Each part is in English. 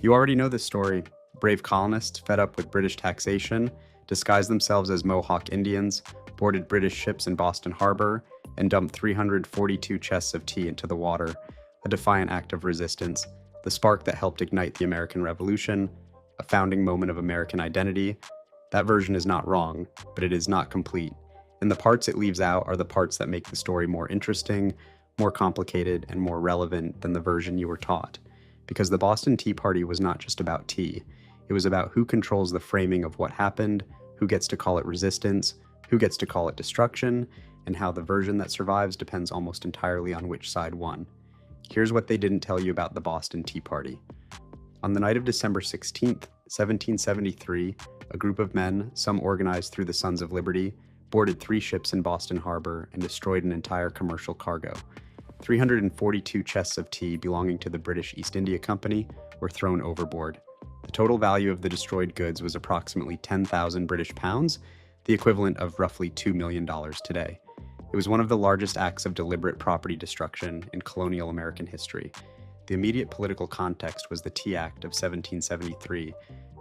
You already know this story. Brave colonists, fed up with British taxation, disguised themselves as Mohawk Indians, boarded British ships in Boston Harbor, and dumped 342 chests of tea into the water, a defiant act of resistance, the spark that helped ignite the American Revolution, a founding moment of American identity. That version is not wrong, but it is not complete. And the parts it leaves out are the parts that make the story more interesting, more complicated, and more relevant than the version you were taught. Because the Boston Tea Party was not just about tea. It was about who controls the framing of what happened, who gets to call it resistance, who gets to call it destruction, and how the version that survives depends almost entirely on which side won. Here's what they didn't tell you about the Boston Tea Party. On the night of December 16th, 1773, a group of men, some organized through the Sons of Liberty, boarded 3 ships in Boston Harbor and destroyed an entire commercial cargo. 342 chests of tea belonging to the British East India Company were thrown overboard. The total value of the destroyed goods was approximately 10,000 British pounds, the equivalent of roughly $2 million today. It was one of the largest acts of deliberate property destruction in colonial American history. The immediate political context was the Tea Act of 1773,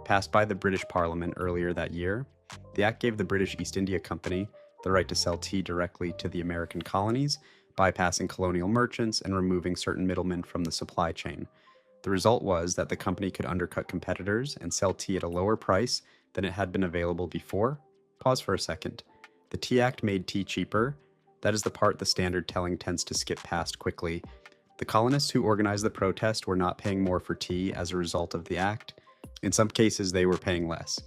passed by the British Parliament earlier that year. The act gave the British East India Company the right to sell tea directly to the American colonies, bypassing colonial merchants and removing certain middlemen from the supply chain. The result was that the company could undercut competitors and sell tea at a lower price than it had been available before. Pause for a second. The Tea Act made tea cheaper. That is the part the standard telling tends to skip past quickly. The colonists who organized the protest were not paying more for tea as a result of the act. In some cases, they were paying less.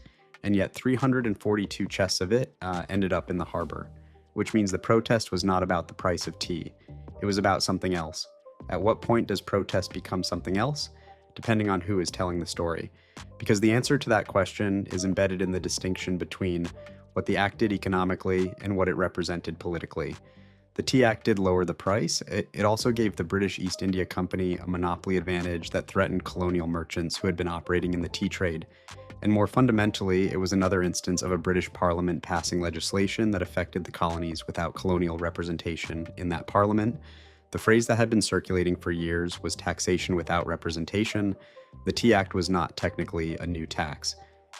And yet 342 chests of it ended up in the harbor, which means the protest was not about the price of tea. It was about something else. At what point does protest become something else? Depending on who is telling the story. Because the answer to that question is embedded in the distinction between what the act did economically and what it represented politically. The Tea Act did lower the price. It also gave the British East India Company a monopoly advantage that threatened colonial merchants who had been operating in the tea trade. And more fundamentally, it was another instance of a British Parliament passing legislation that affected the colonies without colonial representation in that Parliament. The phrase that had been circulating for years was taxation without representation. The Tea Act was not technically a new tax.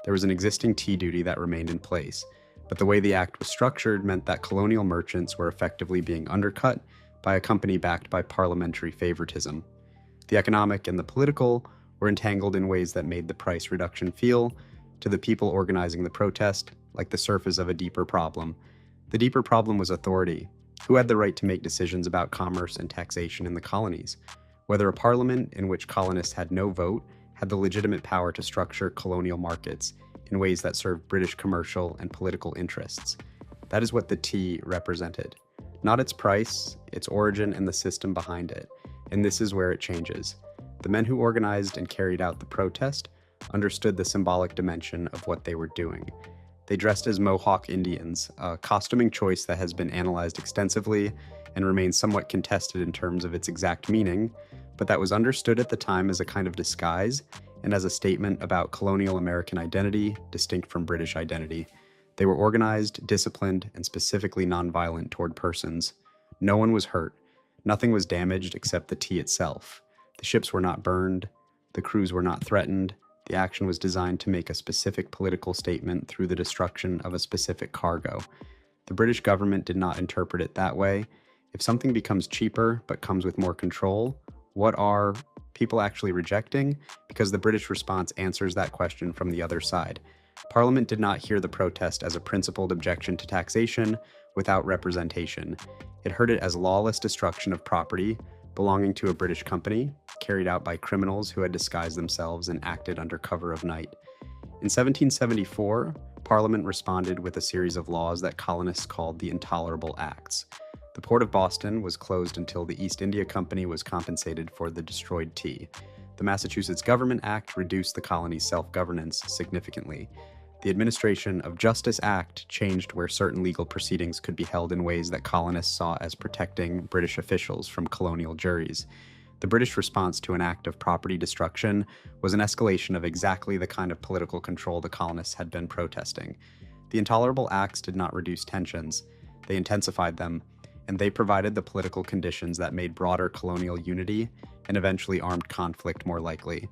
There was an existing tea duty that remained in place. But the way the act was structured meant that colonial merchants were effectively being undercut by a company backed by parliamentary favoritism. The economic and the political were entangled in ways that made the price reduction feel, to the people organizing the protest, like the surface of a deeper problem. The deeper problem was authority. Who had the right to make decisions about commerce and taxation in the colonies? Whether a parliament in which colonists had no vote had the legitimate power to structure colonial markets in ways that served British commercial and political interests. That is what the tea represented. Not its price, its origin, and the system behind it. And this is where it changes. The men who organized and carried out the protest understood the symbolic dimension of what they were doing. They dressed as Mohawk Indians, a costuming choice that has been analyzed extensively and remains somewhat contested in terms of its exact meaning, but that was understood at the time as a kind of disguise and as a statement about colonial American identity, distinct from British identity. They were organized, disciplined, and specifically nonviolent toward persons. No one was hurt. Nothing was damaged except the tea itself. The ships were not burned. The crews were not threatened. The action was designed to make a specific political statement through the destruction of a specific cargo. The British government did not interpret it that way. If something becomes cheaper but comes with more control, what are people actually rejecting? Because the British response answers that question from the other side. Parliament did not hear the protest as a principled objection to taxation without representation. It heard it as lawless destruction of property belonging to a British company, carried out by criminals who had disguised themselves and acted under cover of night. In 1774, Parliament responded with a series of laws that colonists called the Intolerable Acts. The port of Boston was closed until the East India Company was compensated for the destroyed tea. The Massachusetts Government Act reduced the colony's self-governance significantly. The Administration of Justice Act changed where certain legal proceedings could be held in ways that colonists saw as protecting British officials from colonial juries. The British response to an act of property destruction was an escalation of exactly the kind of political control the colonists had been protesting. The Intolerable Acts did not reduce tensions. They intensified them, and they provided the political conditions that made broader colonial unity and eventually armed conflict more likely.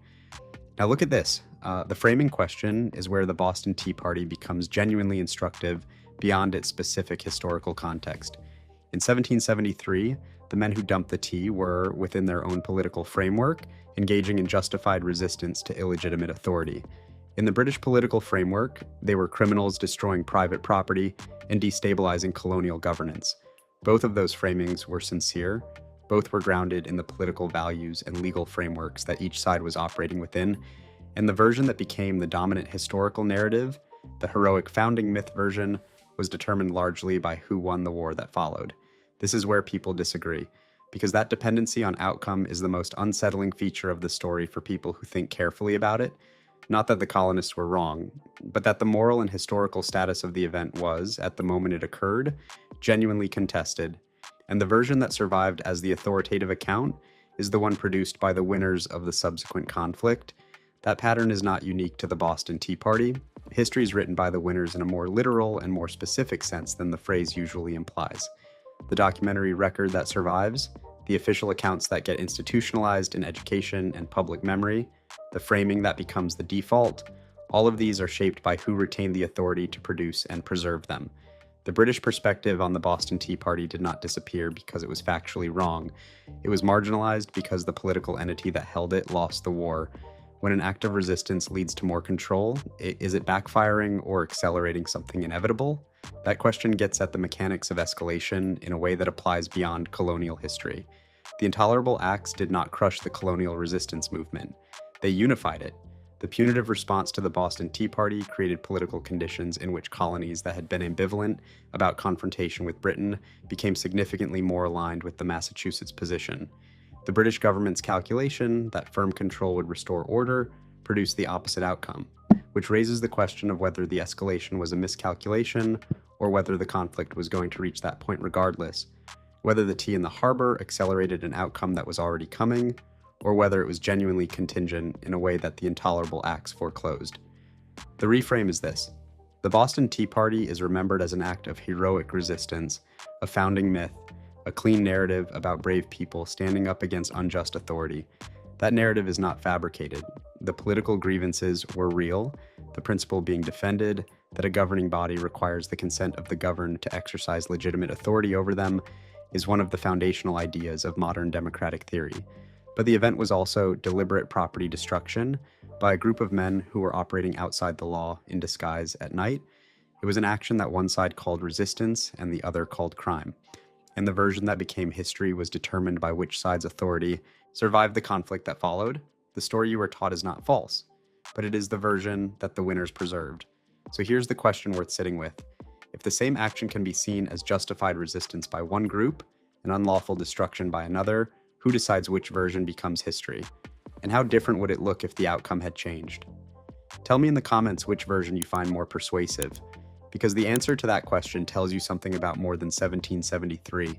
Now look at this. The framing question is where the Boston Tea Party becomes genuinely instructive beyond its specific historical context. In 1773, the men who dumped the tea were, within their own political framework, engaging in justified resistance to illegitimate authority. In the British political framework, they were criminals destroying private property and destabilizing colonial governance. Both of those framings were sincere. Both were grounded in the political values and legal frameworks that each side was operating within, and the version that became the dominant historical narrative, the heroic founding myth version, was determined largely by who won the war that followed. This is where people disagree, because that dependency on outcome is the most unsettling feature of the story for people who think carefully about it. Not that the colonists were wrong, but that the moral and historical status of the event was, at the moment it occurred, genuinely contested, and the version that survived as the authoritative account is the one produced by the winners of the subsequent conflict. That pattern is not unique to the Boston Tea Party. History is written by the winners in a more literal and more specific sense than the phrase usually implies. The documentary record that survives, the official accounts that get institutionalized in education and public memory, the framing that becomes the default, all of these are shaped by who retained the authority to produce and preserve them. The British perspective on the Boston Tea Party did not disappear because it was factually wrong. It was marginalized because the political entity that held it lost the war. When an act of resistance leads to more control, is it backfiring or accelerating something inevitable? That question gets at the mechanics of escalation in a way that applies beyond colonial history. The intolerable acts did not crush the colonial resistance movement. They unified it. The punitive response to the Boston Tea Party created political conditions in which colonies that had been ambivalent about confrontation with Britain became significantly more aligned with the Massachusetts position. The British government's calculation that firm control would restore order produced the opposite outcome, which raises the question of whether the escalation was a miscalculation or whether the conflict was going to reach that point regardless, whether the tea in the harbor accelerated an outcome that was already coming, or whether it was genuinely contingent in a way that the intolerable acts foreclosed. The reframe is this. The Boston Tea Party is remembered as an act of heroic resistance, a founding myth, a clean narrative about brave people standing up against unjust authority. That narrative is not fabricated. The political grievances were real, the principle being defended that a governing body requires the consent of the governed to exercise legitimate authority over them is one of the foundational ideas of modern democratic theory. But the event was also deliberate property destruction by a group of men who were operating outside the law in disguise at night. It was an action that one side called resistance and the other called crime. And the version that became history was determined by which side's authority survived the conflict that followed. The story you were taught is not false, but it is the version that the winners preserved. So here's the question worth sitting with. If the same action can be seen as justified resistance by one group and unlawful destruction by another, who decides which version becomes history? And how different would it look if the outcome had changed? Tell me in the comments which version you find more persuasive, because the answer to that question tells you something about more than 1773